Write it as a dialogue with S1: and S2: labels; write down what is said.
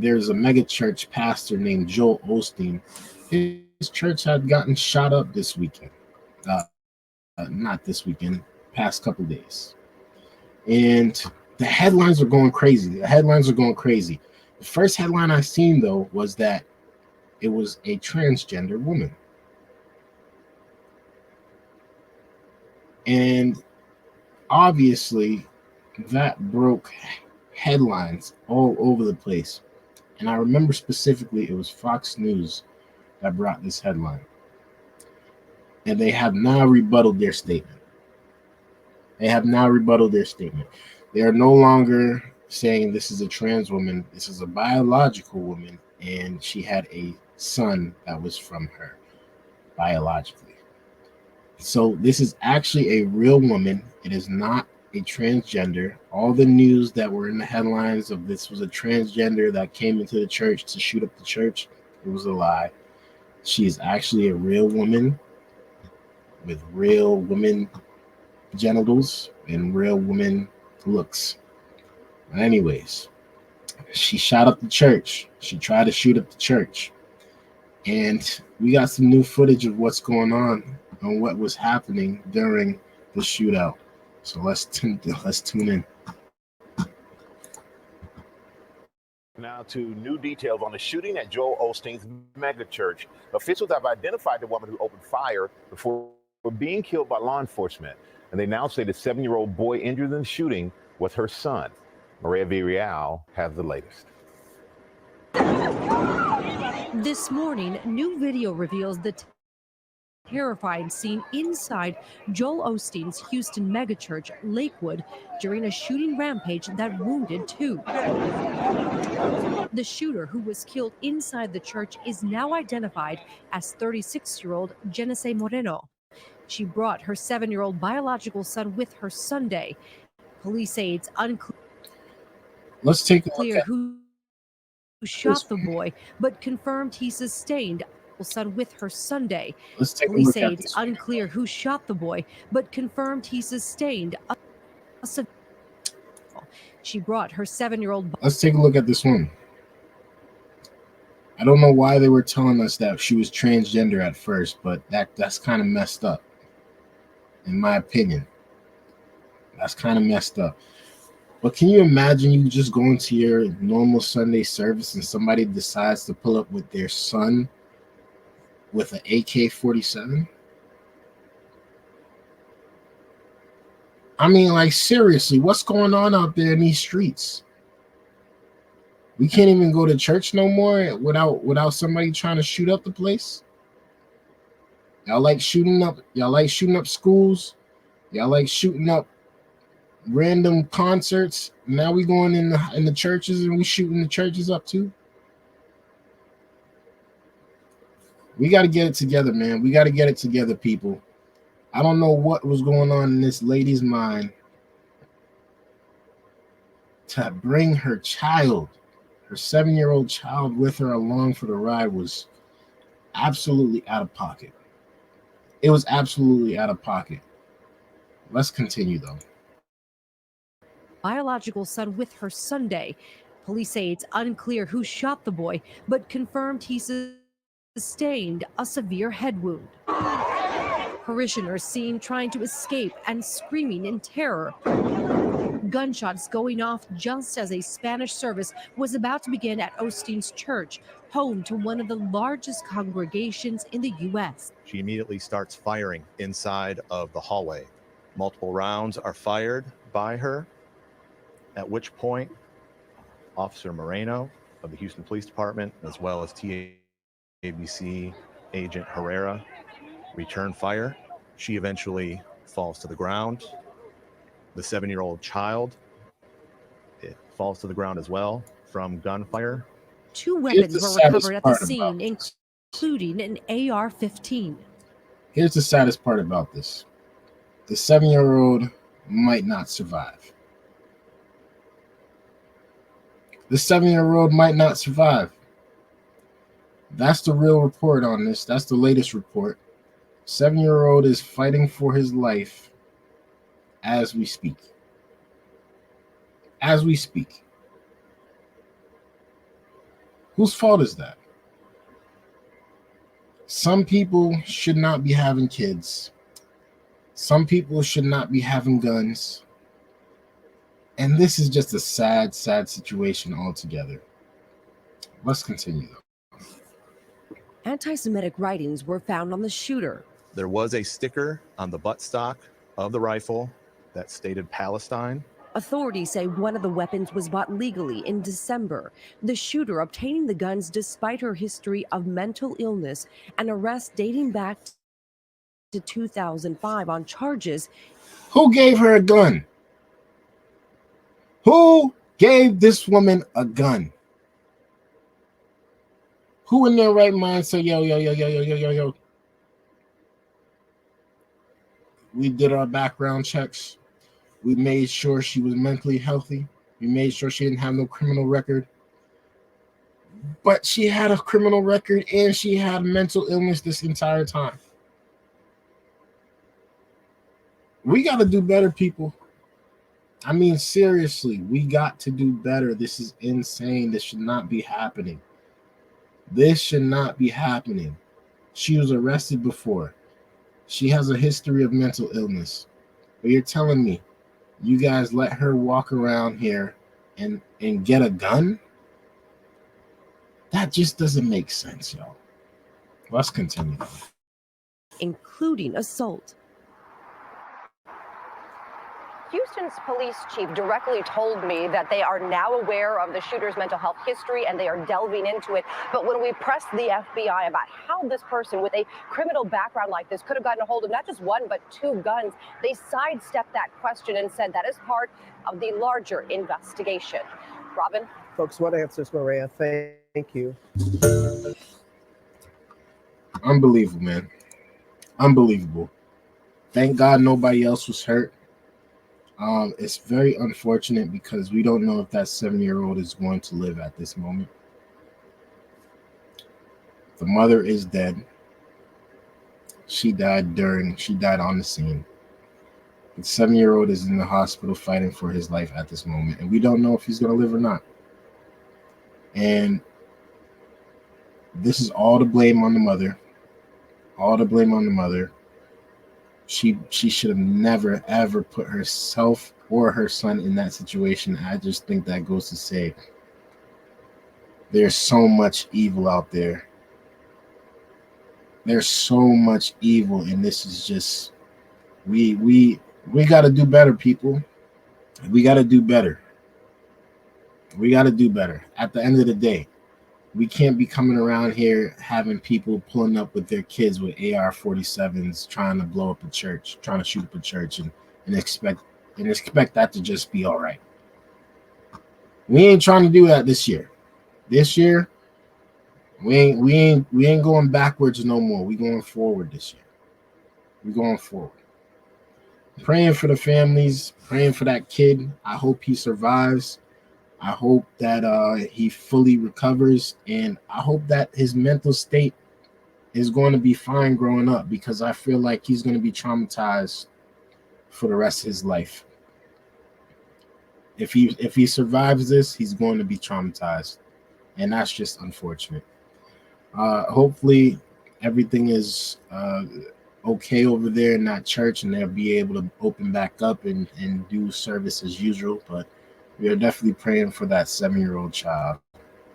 S1: there's a mega church pastor named Joel Olsteen. His church had gotten shot up this weekend. Not this weekend, past couple days. And the headlines are going crazy. The first headline I seen, though, was that it was a transgender woman. And obviously, that broke headlines all over the place. And I remember specifically it was Fox News that brought this headline. And they have now rebutted their statement. They are no longer saying this is a trans woman. This is a biological woman, and she had a son that was from her biologically. So this is actually a real woman. It is not a transgender. All the news that were in the headlines of this was a transgender that came into the church to shoot up the church, it was a lie. She is actually a real woman with real women genitals and real women looks. But anyways, she shot up the church. She tried to shoot up the church. And we got some new footage of what's going on and what was happening during the shootout. So let's tune in.
S2: Now to new details on the shooting at Joel Olsteen's mega church. Officials have identified the woman who opened fire before being killed by law enforcement. And they now say the 7-year-old boy injured in the shooting was her son. Maria Villarreal has the latest.
S3: This morning, new video reveals the terrifying scene inside Joel Osteen's Houston megachurch, Lakewood, during a shooting rampage that wounded 2. The shooter, who was killed inside the church, is now identified as 36-year-old Genesis Moreno. She brought her 7-year-old biological son with her Sunday. Police say it's unclear.
S1: Let's take a look at
S3: who shot the boy, but confirmed he sustained son with her Sunday. Police say it's unclear who shot the boy, but confirmed he sustained a She brought her 7-year-old.
S1: Let's take a look at this one. I don't know why they were telling us that she was transgender at first, but that's kind of messed up. In my opinion, that's kind of messed up. But can you imagine you just going to your normal Sunday service and somebody decides to pull up with their son with an AK-47? I mean, like, seriously, what's going on out there in these streets? We can't even go to church no more without somebody trying to shoot up the place. Y'all like shooting up schools. Y'all like shooting up random concerts. Now we going in the churches and we shooting the churches up too. We got to get it together, man. We got to get it together, people. I don't know what was going on in this lady's mind to bring her child, her 7-year-old child, with her along for the ride was absolutely out of pocket. It was absolutely out of pocket. Let's continue, though.
S3: Biological son with her Sunday. Police say it's unclear who shot the boy, but confirmed he sustained a severe head wound. Parishioners seen trying to escape and screaming in terror. Gunshots going off just as a Spanish service was about to begin at Osteen's church, home to one of the largest congregations in the U.S.
S4: She immediately starts firing inside of the hallway. Multiple rounds are fired by her, at which point Officer Moreno of the Houston Police Department, as well as TABC Agent Herrera, return fire. She eventually falls to the ground. The 7-year-old child, it falls to the ground as well from gunfire.
S3: 2 weapons were recovered at the scene, including an AR-15.
S1: Here's the saddest part about this. The 7-year-old might not survive. The 7-year-old might not survive. That's the real report on this. That's the latest report. 7-year-old is fighting for his life as we speak. As we speak. Whose fault is that? Some people should not be having kids. Some people should not be having guns. And this is just a sad, sad situation altogether. Let's continue, though.
S3: Anti-Semitic writings were found on the shooter.
S4: There was a sticker on the buttstock of the rifle that stated Palestine.
S3: Authorities say one of the weapons was bought legally in December. The shooter obtaining the guns despite her history of mental illness and arrest dating back to 2005 on charges.
S1: Who gave her a gun? Who gave this woman a gun? Who in their right mind said, yo. We did our background checks. We made sure she was mentally healthy. We made sure she didn't have no criminal record. But she had a criminal record and she had mental illness this entire time. We got to do better, people. I mean, seriously, we got to do better. This is insane. This should not be happening. This should not be happening. She was arrested before. She has a history of mental illness. But you're telling me you guys let her walk around here and get a gun? That just doesn't make sense, y'all. Let's continue.
S3: Including assault.
S5: Houston's police chief directly told me that they are now aware of the shooter's mental health history and they are delving into it. But when we pressed the FBI about how this person with a criminal background like this could have gotten a hold of not just one, but two guns, they sidestepped that question and said that is part of the larger investigation. Robin?
S6: Folks, what answers, Maria? Thank you.
S1: Unbelievable, man. Unbelievable. Thank God nobody else was hurt. It's very unfortunate because we don't know if that 7-year-old is going to live at this moment. The mother is dead. She died on the scene. The 7-year-old is in the hospital fighting for his life at this moment, and we don't know if he's going to live or not. And this is all the blame on the mother. All the blame on the mother. She should have never, ever put herself or her son in that situation. I just think that goes to say there's so much evil out there. There's so much evil, and this is just we got to do better, people. We got to do better. We got to do better. At the end of the day, we can't be coming around here having people pulling up with their kids with AR-47s trying to blow up a church, trying to shoot up a church, and expect that to just be all right. We ain't trying to do that this year. This year, we ain't going backwards no more. We going forward this year. We going forward. Praying for the families, praying for that kid. I hope he survives. I hope that he fully recovers, and I hope that his mental state is going to be fine growing up, because I feel like he's going to be traumatized for the rest of his life. If he survives this, he's going to be traumatized, and that's just unfortunate. Hopefully everything is okay over there in that church, and they'll be able to open back up and do service as usual, but we are definitely praying for that 7-year-old child.